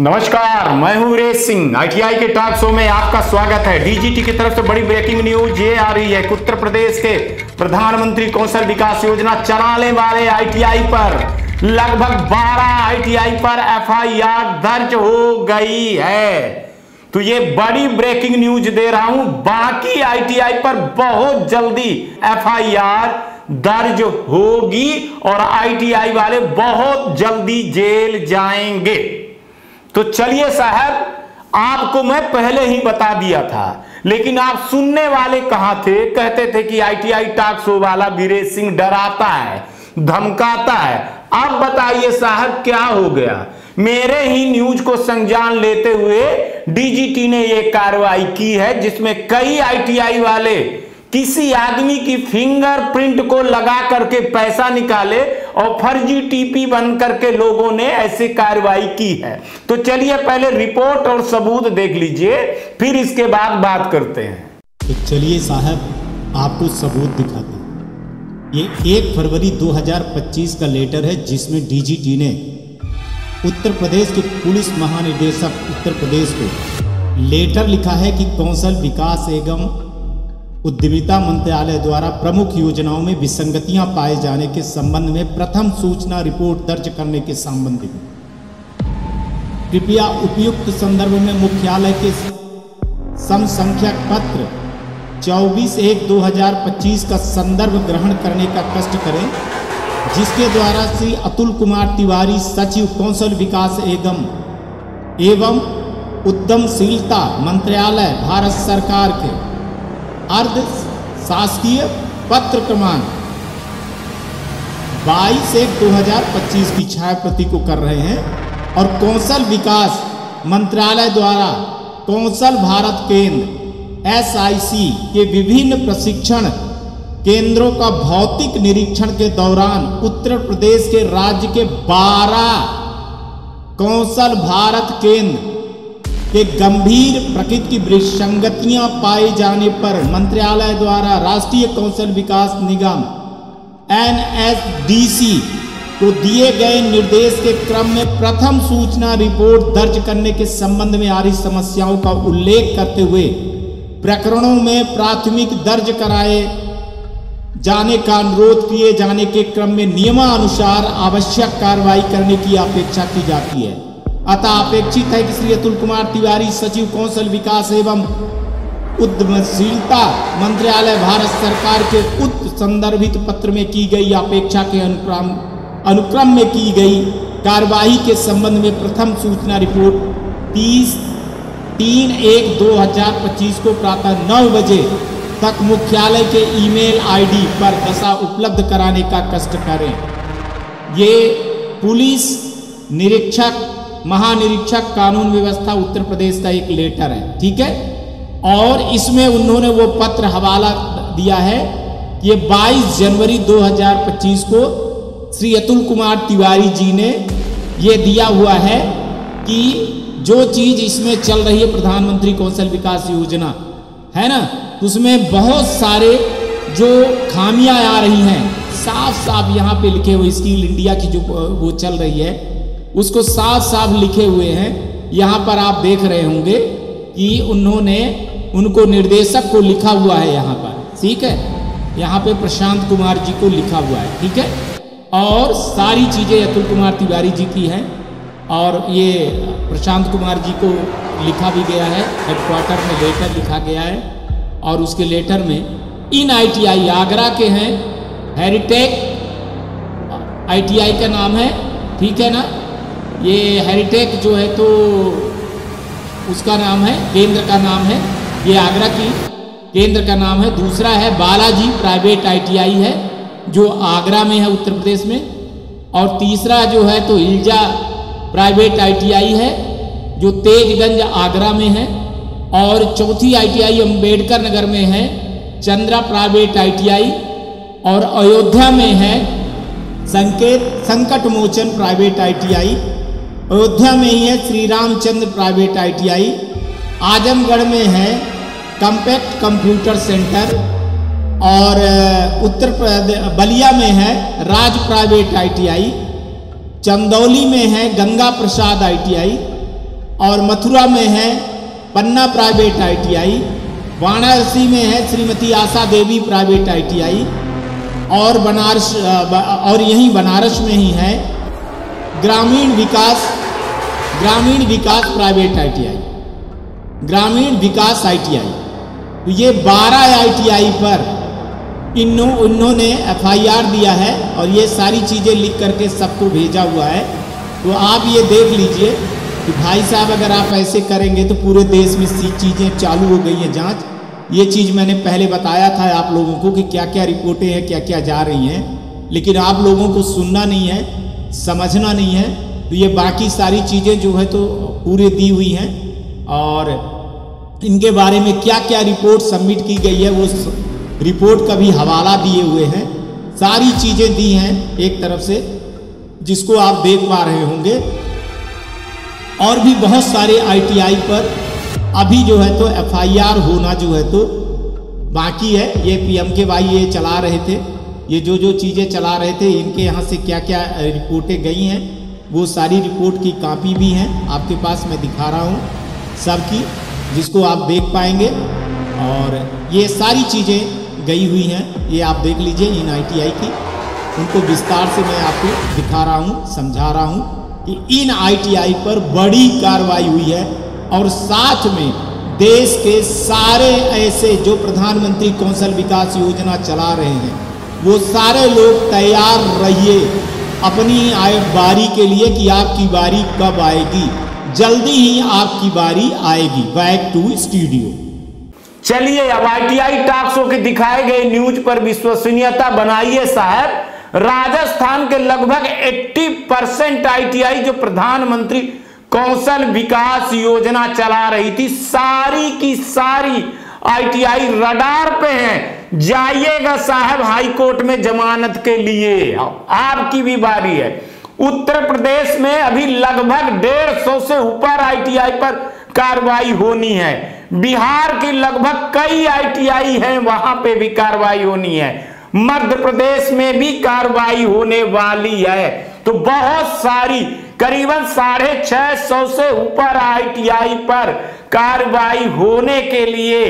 नमस्कार, मैं हूं वीरेश सिंह। आईटीआई के टॉक शो में आपका स्वागत है। डीजीटी की तरफ से बड़ी ब्रेकिंग न्यूज ये आ रही है कि उत्तर प्रदेश के प्रधानमंत्री कौशल विकास योजना चलाने वाले आईटीआई पर लगभग 12 आईटीआई पर एफआईआर दर्ज हो गई है। तो ये बड़ी ब्रेकिंग न्यूज दे रहा हूं, बाकी आईटीआई पर बहुत जल्दी एफआईआर दर्ज होगी और आईटीआई वाले बहुत जल्दी जेल जाएंगे। तो चलिए साहब, आपको मैं पहले ही बता दिया था, लेकिन आप सुनने वाले कहां थे। कहते थे कि आईटीआई टॉक शो वाला वीरेश सिंह डराता है, धमकाता है। अब बताइए साहब, क्या हो गया? मेरे ही न्यूज को संज्ञान लेते हुए डीजीटी ने यह कार्रवाई की है, जिसमें कई आईटीआई वाले किसी आदमी की फिंगरप्रिंट को लगा करके पैसा निकाले और फर्जी टीपी बन करके लोगों ने ऐसी कार्रवाई की है। तो चलिए पहले रिपोर्ट और सबूत देख लीजिए, फिर इसके बाद बात करते हैं। तो चलिए साहब, आपको सबूत दिखाते हैं। ये 1 फरवरी 2025 का लेटर है, जिसमें डीजीटी ने उत्तर प्रदेश के पुलिस महानिदेशक उत्तर प्रदेश को लेटर लिखा है कि कौशल विकास एवं उद्यमिता मंत्रालय द्वारा प्रमुख योजनाओं में विसंगतियां पाए जाने के संबंध में प्रथम सूचना रिपोर्ट दर्ज करने के संबंध में कृपया उपयुक्त संदर्भ में मुख्यालय के समसंख्यक पत्र 24/1/2025 का संदर्भ ग्रहण करने का कष्ट करें, जिसके द्वारा श्री अतुल कुमार तिवारी, सचिव कौशल विकास एवं उद्यमशीलता मंत्रालय, भारत सरकार के अर्ध शासकीय पत्र क्रमांक 22/1/2025 की छायाप्रति को कर रहे हैं और कौशल विकास मंत्रालय द्वारा कौशल भारत केंद्र SIC के विभिन्न प्रशिक्षण केंद्रों का भौतिक निरीक्षण के दौरान उत्तर प्रदेश के राज्य के 12 कौशल भारत केंद्र के गंभीर प्रकृति की विसंगतियां पाए जाने पर मंत्रालय द्वारा राष्ट्रीय कौशल विकास निगम NSDC को दिए गए निर्देश के क्रम में प्रथम सूचना रिपोर्ट दर्ज करने के संबंध में आ रही समस्याओं का उल्लेख करते हुए प्रकरणों में प्राथमिक दर्ज कराए जाने का अनुरोध किए जाने के क्रम में नियमानुसार आवश्यक कार्रवाई करने की अपेक्षा की जाती है। अतः अपेक्षित है कि श्री अतुल कुमार तिवारी, सचिव कौशल विकास एवं उद्यमशीलता मंत्रालय, भारत सरकार के उक्त संदर्भित पत्र में की गई अपेक्षा के अनुक्रम में की गई कार्यवाही के संबंध में प्रथम सूचना रिपोर्ट 30/3/1/2025 को प्रातः 9 बजे तक मुख्यालय के ईमेल ID पर दशा उपलब्ध कराने का कष्ट करें। ये पुलिस निरीक्षक महानिरीक्षक कानून व्यवस्था उत्तर प्रदेश का एक लेटर है, ठीक है। और इसमें उन्होंने वो पत्र हवाला दिया है। ये 22 जनवरी 2025 को श्री अतुल कुमार तिवारी जी ने ये दिया हुआ है कि जो चीज इसमें चल रही है प्रधानमंत्री कौशल विकास योजना है ना, उसमें बहुत सारे जो खामियां आ रही हैं, साफ साफ यहाँ पे लिखे हुए स्किल इंडिया की जो वो चल रही है उसको साफ साफ लिखे हुए हैं। यहाँ पर आप देख रहे होंगे कि उन्होंने उनको निर्देशक को लिखा हुआ है यहाँ पर, ठीक है। यहाँ पे प्रशांत कुमार जी को लिखा हुआ है, ठीक है। और सारी चीज़ें अतुल कुमार तिवारी जी की हैं और ये प्रशांत कुमार जी को लिखा भी गया है, हेडक्वार्टर में लेटर लिखा गया है। और उसके लेटर में इन ITI आगरा के हैं, हेरिटेक ITI का नाम है, ठीक है ना। ये हेरिटेक जो है तो उसका नाम है, केंद्र का नाम है, ये आगरा की केंद्र का नाम है। दूसरा है बालाजी प्राइवेट ITI है जो आगरा में है उत्तर प्रदेश में। और तीसरा जो है तो इल्जा प्राइवेट ITI है जो तेजगंज आगरा में है। और चौथी ITI अम्बेडकर नगर में है चंद्रा प्राइवेट ITI। और अयोध्या में है संकट मोचन प्राइवेट ITI। अयोध्या में ही है श्री रामचंद्र प्राइवेट ITI। आजमगढ़ में है कॉम्पैक्ट कंप्यूटर सेंटर। और उत्तर प्रदेश बलिया में है राज प्राइवेट ITI। चंदौली में है गंगा प्रसाद ITI। और मथुरा में है पन्ना प्राइवेट ITI, वाराणसी में है श्रीमती आशा देवी प्राइवेट ITI, और यहीं बनारस में ही है ग्रामीण विकास प्राइवेट ITI, ग्रामीण विकास ITI। तो ये 12 ITI पर इन्होंने FIR दिया है और ये सारी चीज़ें लिख करके सबको भेजा हुआ है। तो आप ये देख लीजिए कि भाई साहब अगर आप ऐसे करेंगे तो पूरे देश में चीज़ें चालू हो गई हैं जांच। ये चीज़ मैंने पहले बताया था आप लोगों को कि क्या क्या रिपोर्टें हैं, क्या क्या जा रही हैं, लेकिन आप लोगों को सुनना नहीं है, समझना नहीं है। तो ये बाकी सारी चीज़ें जो है तो पूरे दी हुई हैं और इनके बारे में क्या क्या रिपोर्ट सबमिट की गई है वो रिपोर्ट का भी हवाला दिए हुए हैं। सारी चीज़ें दी हैं एक तरफ से, जिसको आप देख पा रहे होंगे। और भी बहुत सारे ITI पर अभी जो है तो FIR होना जो है तो बाकी है। ये PMKY ये चला रहे थे, ये जो चीज़ें चला रहे थे, इनके यहाँ से क्या क्या रिपोर्टें गई हैं वो सारी रिपोर्ट की कॉपी भी हैं आपके पास, मैं दिखा रहा हूँ सबकी, जिसको आप देख पाएंगे। और ये सारी चीज़ें गई हुई हैं, ये आप देख लीजिए इन ITI की। उनको विस्तार से मैं आपको दिखा रहा हूँ, समझा रहा हूँ कि इन ITI पर बड़ी कार्रवाई हुई है। और साथ में देश के सारे ऐसे जो प्रधानमंत्री कौशल विकास योजना चला रहे हैं वो सारे लोग तैयार रहिए अपनी बारी के लिए कि आपकी बारी कब आएगी। जल्दी ही आपकी बारी आएगी। Back to studio. चलिए अब ITI टॉक शो के दिखाए गए न्यूज पर विश्वसनीयता बनाइए साहब। राजस्थान के लगभग 80% ITI जो प्रधानमंत्री कौशल विकास योजना चला रही थी, सारी की सारी ITI रडार पे हैं। जाइएगा साहब हाई कोर्ट में जमानत के लिए, आपकी भी बारी है। उत्तर प्रदेश में अभी लगभग 150 से ऊपर ITI पर कार्रवाई होनी है। बिहार की लगभग कई ITI हैं, वहां पे भी कार्रवाई होनी है। मध्य प्रदेश में भी कार्रवाई होने वाली है। तो बहुत सारी करीबन 650 से ऊपर ITI पर कार्रवाई होने के लिए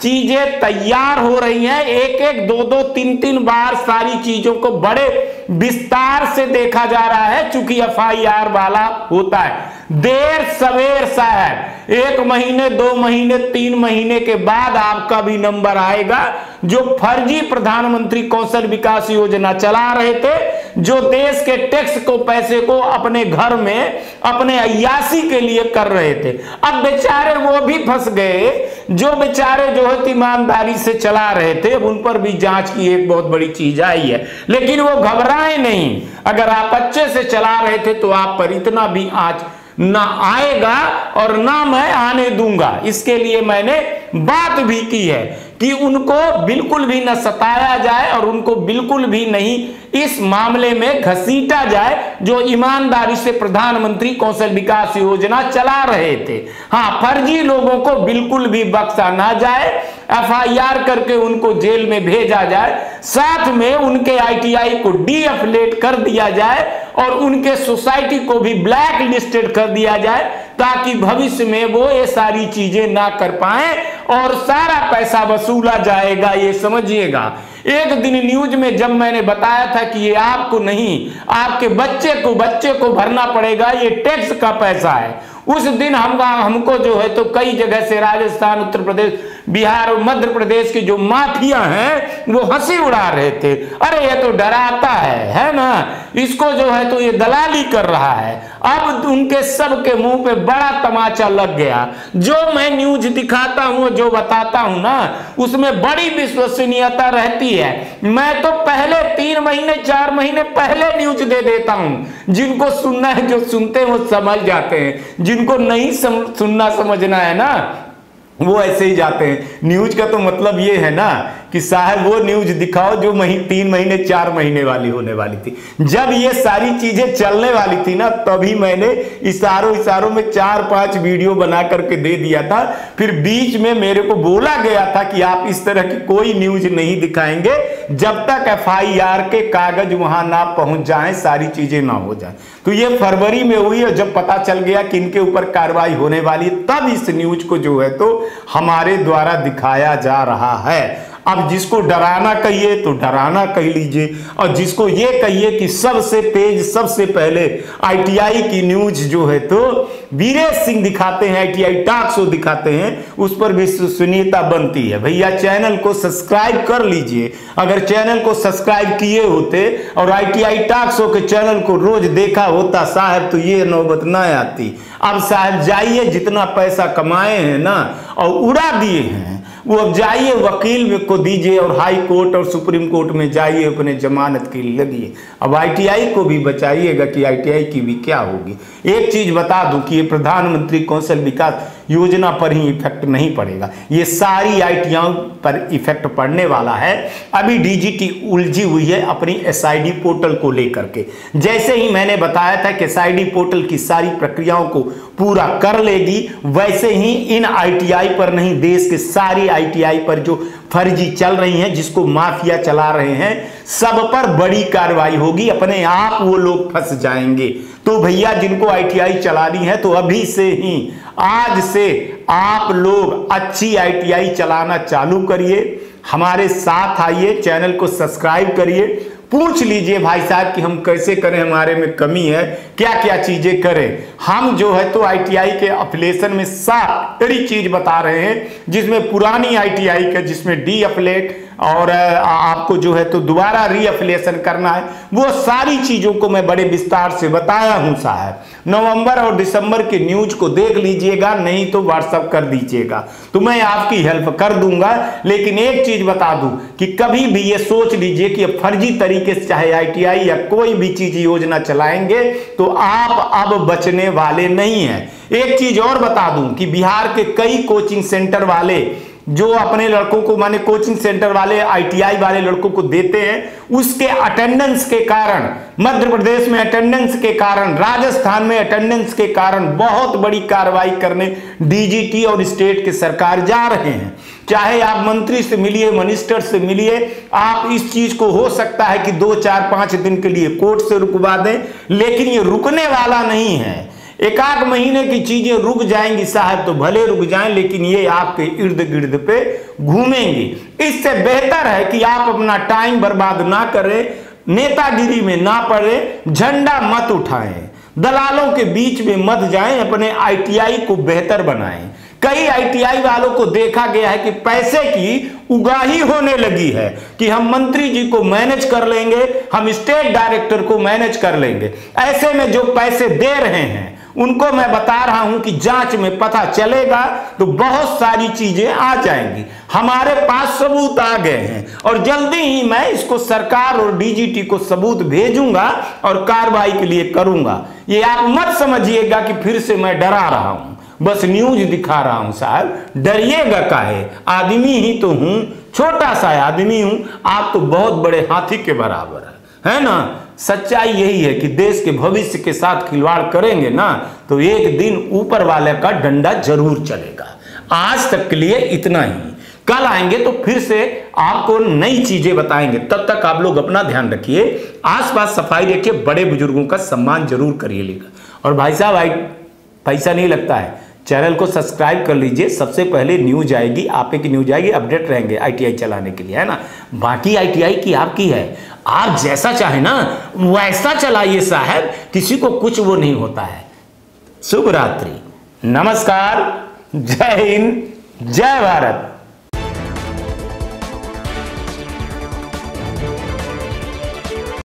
चीजें तैयार हो रही हैं। एक एक दो दो तीन तीन बार सारी चीजों को बड़े विस्तार से देखा जा रहा है, चूंकि FIR वाला होता है। देर सवेर साहब 1 महीने 2 महीने 3 महीने के बाद आपका भी नंबर आएगा। जो फर्जी प्रधानमंत्री कौशल विकास योजना चला रहे थे, जो देश के टैक्स को पैसे को अपने घर में अपने अय्यासी के लिए कर रहे थे, अब बेचारे वो भी फंस गए। जो बेचारे जो है ईमानदारी से चला रहे थे, उन पर भी जांच की एक बहुत बड़ी चीज आई है। लेकिन वो घबराए नहीं, अगर आप अच्छे से चला रहे थे तो आप पर इतना भी आंच ना आएगा और ना मैं आने दूंगा। इसके लिए मैंने बात भी की है कि उनको बिल्कुल भी न सताया जाए और उनको बिल्कुल भी नहीं इस मामले में घसीटा जाए जो ईमानदारी से प्रधानमंत्री कौशल विकास योजना चला रहे थे। हाँ, फर्जी लोगों को बिल्कुल भी बख्शा ना जाए, FIR करके उनको जेल में भेजा जाए, साथ में उनके ITI को डीएफिलेट कर दिया जाए और उनके सोसाइटी को भी ब्लैक लिस्टेड कर दिया जाए, ताकि भविष्य में वो ये सारी चीजें ना कर पाए और सारा पैसा वसूला जाएगा। ये समझिएगा। एक दिन न्यूज में जब मैंने बताया था कि ये आपको नहीं, आपके बच्चे को भरना पड़ेगा, ये टैक्स का पैसा है, उस दिन हमको जो है तो कई जगह से राजस्थान, उत्तर प्रदेश, बिहार और मध्य प्रदेश के जो माफिया हैं वो हंसी उड़ा रहे थे। अरे ये तो डराता है ना, इसको जो है तो ये दलाली कर रहा है। अब उनके सब के मुंह पे बड़ा तमाचा लग गया। जो मैं न्यूज दिखाता हूं, जो बताता हूं ना, उसमें बड़ी विश्वसनीयता रहती है। मैं तो पहले 3 महीने 4 महीने पहले न्यूज दे देता हूं। जिनको सुनना है, जो सुनते हैं वो समझ जाते हैं, जिनको नहीं सुनना समझना है ना, वो ऐसे ही जाते हैं। न्यूज का तो मतलब ये है ना कि साहब वो न्यूज दिखाओ जो 3 महीने 4 महीने वाली होने वाली थी। जब ये सारी चीजें चलने वाली थी ना, तभी मैंने इशारों में 4-5 वीडियो बना करके दे दिया था। फिर बीच में मेरे को बोला गया था कि आप इस तरह की कोई न्यूज नहीं दिखाएंगे जब तक FIR के कागज वहां ना पहुंच जाएं, सारी चीजें ना हो जाएं। तो ये फरवरी में हुई और जब पता चल गया कि इनके ऊपर कार्रवाई होने वाली है, तब इस न्यूज को जो है तो हमारे द्वारा दिखाया जा रहा है। अब जिसको डराना कहिए तो डराना कह लीजिए, और जिसको ये कहिए कि सबसे तेज सबसे पहले ITI की न्यूज जो है तो वीरेश सिंह दिखाते हैं, ITI टॉक शो दिखाते हैं, उस पर विश्वसनीयता बनती है। भैया चैनल को सब्सक्राइब कर लीजिए। अगर चैनल को सब्सक्राइब किए होते और ITI टॉक शो के चैनल को रोज देखा होता साहब, तो ये नौबत ना आती। अब साहब जाइए, जितना पैसा कमाए हैं ना और उड़ा दिए हैं, वो अब जाइए वकील को दीजिए और हाई कोर्ट और सुप्रीम कोर्ट में जाइए, अपने जमानत के लिए लगिए। अब ITI को भी बचाइएगा कि ITI की भी क्या होगी। एक चीज बता दूं कि ये प्रधानमंत्री कौशल विकास योजना पर ही इफेक्ट नहीं पड़ेगा, ये सारी ITI पर इफेक्ट पड़ने वाला है। अभी DGT उलझी हुई है अपनी SID पोर्टल को लेकर के। जैसे ही मैंने बताया था कि SID पोर्टल की सारी प्रक्रियाओं को पूरा कर लेगी, वैसे ही इन ITI पर नहीं, देश के सारी ITI पर जो फर्जी चल रही हैं, जिसको माफिया चला रहे हैं, सब पर बड़ी कार्रवाई होगी। अपने आप वो लोग फंस जाएंगे। तो भैया जिनको ITI चलानी है तो अभी से ही, आज से आप लोग अच्छी ITI चलाना चालू करिए, हमारे साथ आइए, चैनल को सब्सक्राइब करिए, पूछ लीजिए भाई साहब कि हम कैसे करें, हमारे में कमी है, क्या क्या चीजें करें। हम जो है तो ITI के एफिलिएशन में सारी चीज बता रहे हैं, जिसमें पुरानी ITI का, जिसमें डी एफिलेट और आपको जो है तो दोबारा रीएफिलिएशन करना है, वो सारी चीजों को मैं बड़े विस्तार से बताया हूं साहब। नवंबर और दिसंबर की न्यूज को देख लीजिएगा, नहीं तो व्हाट्सएप कर दीजिएगा, तो मैं आपकी हेल्प कर दूंगा। लेकिन एक चीज बता दूं कि कभी भी ये सोच लीजिए कि फर्जी तरीके से चाहे ITI या कोई भी चीज योजना चलाएंगे तो आप अब बचने वाले नहीं हैं। एक चीज और बता दूं कि बिहार के कई कोचिंग सेंटर वाले जो अपने लड़कों को, माने कोचिंग सेंटर वाले ITI वाले लड़कों को देते हैं, उसके अटेंडेंस के कारण, मध्य प्रदेश में अटेंडेंस के कारण, राजस्थान में अटेंडेंस के कारण बहुत बड़ी कार्रवाई करने DGT और स्टेट के सरकार जा रहे हैं। चाहे आप मंत्री से मिलिए, मिनिस्टर से मिलिए, आप इस चीज को हो सकता है कि 2, 4, 5 दिन के लिए कोर्ट से रुकवा दें, लेकिन ये रुकने वाला नहीं है। 1-8 महीने की चीजें रुक जाएंगी साहब तो भले रुक जाएं, लेकिन ये आपके इर्द गिर्द पे घूमेंगी। इससे बेहतर है कि आप अपना टाइम बर्बाद ना करें, नेतागिरी में ना पड़े, झंडा मत उठाएं, दलालों के बीच में मत जाएं, अपने ITI को बेहतर बनाएं। कई ITI वालों को देखा गया है कि पैसे की उगाही होने लगी है कि हम मंत्री जी को मैनेज कर लेंगे, हम स्टेट डायरेक्टर को मैनेज कर लेंगे। ऐसे में जो पैसे दे रहे हैं उनको मैं बता रहा हूं कि जांच में पता चलेगा तो बहुत सारी चीजें आ जाएंगी। हमारे पास सबूत आ गए हैं और जल्दी ही मैं इसको सरकार और DGT को सबूत भेजूंगा और कार्रवाई के लिए करूंगा। ये आप मत समझिएगा कि फिर से मैं डरा रहा हूं, बस न्यूज दिखा रहा हूं साहब। डरिएगा काहे, आदमी ही तो हूं, छोटा सा आदमी हूं, आप तो बहुत बड़े हाथी के बराबर है ना। सच्चाई यही है कि देश के भविष्य के साथ खिलवाड़ करेंगे ना तो एक दिन ऊपर वाले का डंडा जरूर चलेगा। आज तक के लिए इतना ही, कल आएंगे तो फिर से आपको नई चीजें बताएंगे। तब तक आप लोग अपना ध्यान रखिए, आसपास सफाई रखिए, बड़े बुजुर्गों का सम्मान जरूर करिएगा। और भाई साहब पैसा नहीं लगता है, चैनल को सब्सक्राइब कर लीजिए, सबसे पहले न्यूज आएगी, आप की न्यूज आएगी, अपडेट रहेंगे ITI चलाने के लिए, है ना। बाकी ITI की आपकी है, आप जैसा चाहे ना वैसा चलाइए साहब, किसी को कुछ वो नहीं होता है। शुभ रात्रि, नमस्कार, जय हिंद, जय भारत।